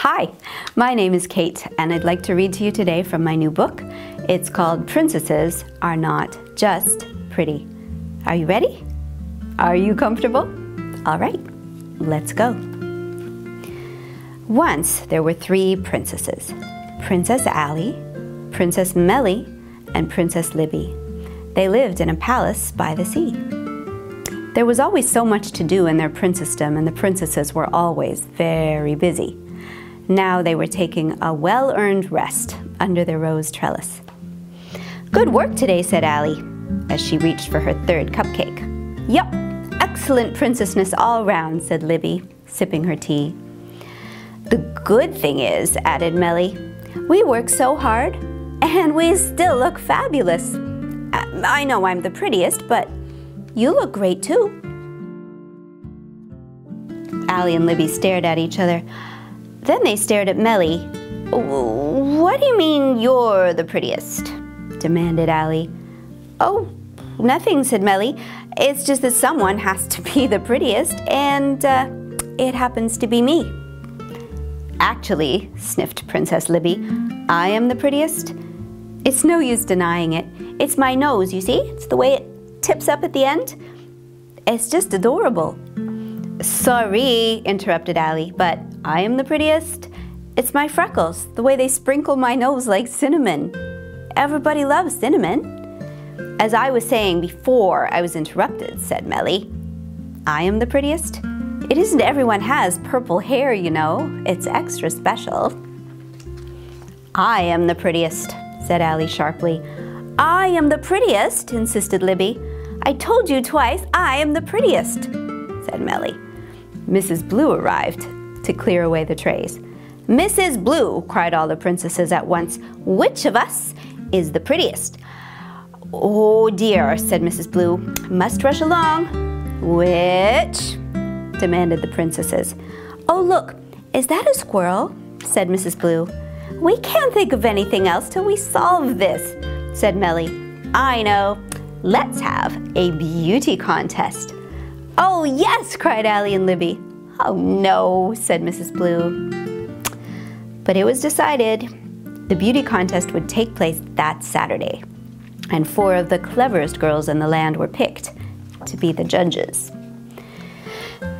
Hi, my name is Kate, and I'd like to read to you today from my new book. It's called Princesses Are Not Just Pretty. Are you ready? Are you comfortable? All right, let's go. Once there were 3 princesses, Princess Ali, Princess Melly, and Princess Libby. They lived in a palace by the sea. There was always so much to do in their princessdom, and the princesses were always very busy. Now they were taking a well-earned rest under the rose trellis. "Good work today," said Ali, as she reached for her 3rd cupcake. "Yup, excellent princessness all round," said Libby, sipping her tea. "The good thing is," added Melly, "we work so hard, and we still look fabulous. I know I'm the prettiest, but you look great too." Ali and Libby stared at each other. Then they stared at Melly. "What do you mean you're the prettiest?" demanded Ali. "Oh, nothing," said Melly. "It's just that someone has to be the prettiest, and it happens to be me." "Actually," sniffed Princess Libby, "I am the prettiest. It's no use denying it. It's my nose, you see? It's the way it tips up at the end. It's just adorable." "Sorry," interrupted Ali, "but I am the prettiest. It's my freckles, the way they sprinkle my nose like cinnamon. Everybody loves cinnamon." "As I was saying before I was interrupted," said Melly, "I am the prettiest. It isn't everyone has purple hair, you know. It's extra special." "I am the prettiest," said Ali sharply. "I am the prettiest," insisted Libby. "I told you twice I am the prettiest," said Melly. Mrs. Blue arrived to clear away the trays. "Mrs. Blue," cried all the princesses at once, "which of us is the prettiest?" "Oh dear," said Mrs. Blue, "must rush along." "Which?" demanded the princesses. "Oh look, is that a squirrel?" said Mrs. Blue. "We can't think of anything else till we solve this," said Melly. "I know. Let's have a beauty contest." "Oh yes," cried Ali and Libby. "Oh no," said Mrs. Blue. But it was decided the beauty contest would take place that Saturday, and 4 of the cleverest girls in the land were picked to be the judges.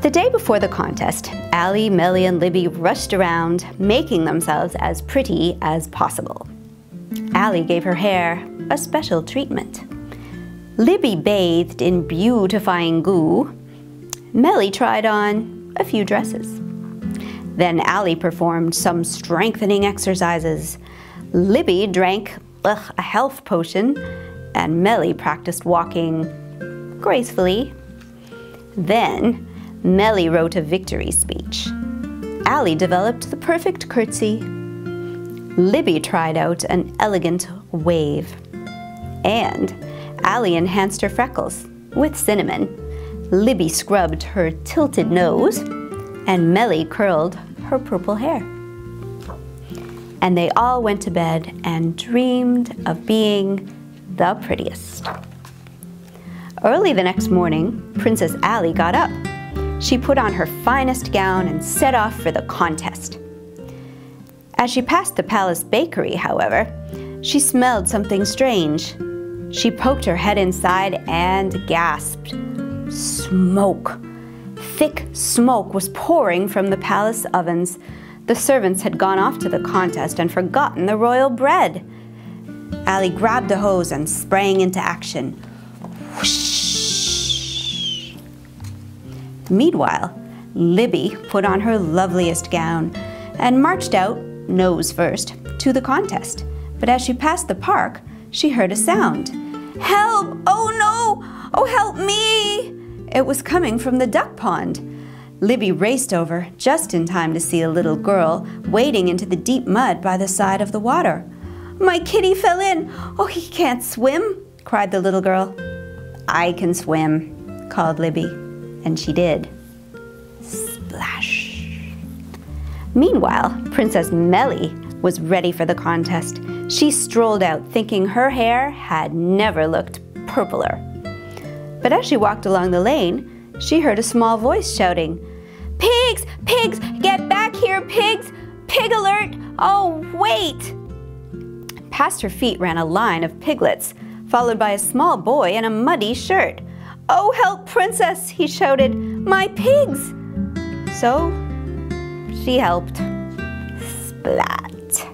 The day before the contest, Ali, Melly, and Libby rushed around, making themselves as pretty as possible. Ali gave her hair a special treatment. Libby bathed in beautifying goo. Melly tried on a few dresses. Then Ali performed some strengthening exercises. Libby drank a health potion, and Melly practiced walking gracefully. Then Melly wrote a victory speech. Ali developed the perfect curtsy. Libby tried out an elegant wave. And Ali enhanced her freckles with cinnamon. Libby scrubbed her tilted nose, and Melly curled her purple hair. And they all went to bed and dreamed of being the prettiest. Early the next morning, Princess Ali got up. She put on her finest gown and set off for the contest. As she passed the palace bakery, however, she smelled something strange. She poked her head inside and gasped. Smoke! Thick smoke was pouring from the palace ovens. The servants had gone off to the contest and forgotten the royal bread. Ali grabbed a hose and sprang into action. Whoosh! Meanwhile, Libby put on her loveliest gown and marched out, nose first, to the contest. But as she passed the park, she heard a sound. "Help! Oh no! Oh, help me!" It was coming from the duck pond. Libby raced over just in time to see a little girl wading into the deep mud by the side of the water. "My kitty fell in! Oh, he can't swim!" cried the little girl. "I can swim," called Libby, and she did. Splash! Meanwhile, Princess Melly was ready for the contest. She strolled out thinking her hair had never looked purpler. But as she walked along the lane, she heard a small voice shouting, "Pigs! Pigs! Get back here, pigs! pig alert! Oh, wait! Past her feet ran a line of piglets, followed by a small boy in a muddy shirt. "Oh, help, princess!" he shouted. "My pigs!" So she helped. Splat.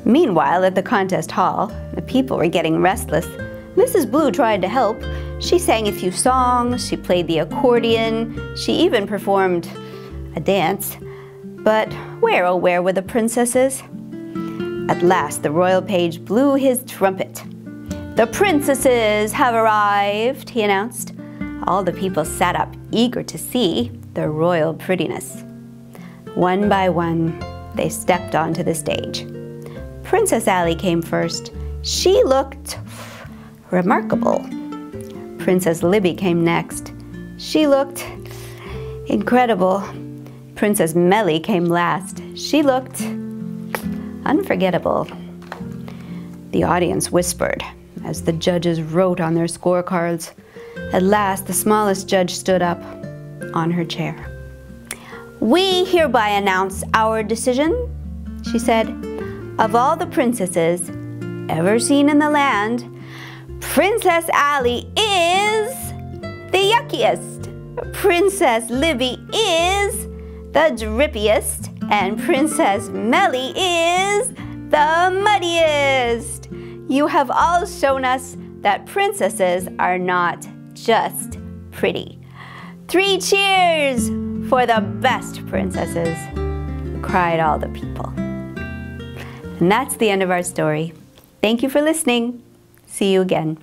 Meanwhile, at the contest hall, the people were getting restless. Mrs. Blue tried to help. She sang a few songs, she played the accordion, she even performed a dance. But where, oh where were the princesses? At last the royal page blew his trumpet. "The princesses have arrived," he announced. All the people sat up, eager to see the royal prettiness. One by one, they stepped onto the stage. Princess Ally came first. She looked remarkable. Princess Libby came next. She looked incredible. Princess Melly came last. She looked unforgettable. The audience whispered as the judges wrote on their scorecards. At last, the smallest judge stood up on her chair. "We hereby announce our decision," she said. "Of all the princesses ever seen in the land, Princess Ally is the yuckiest. Princess Libby is the drippiest, and Princess Melly is the muddiest. You have all shown us that princesses are not just pretty. 3 cheers for the best princesses," cried all the people. And that's the end of our story. Thank you for listening. See you again.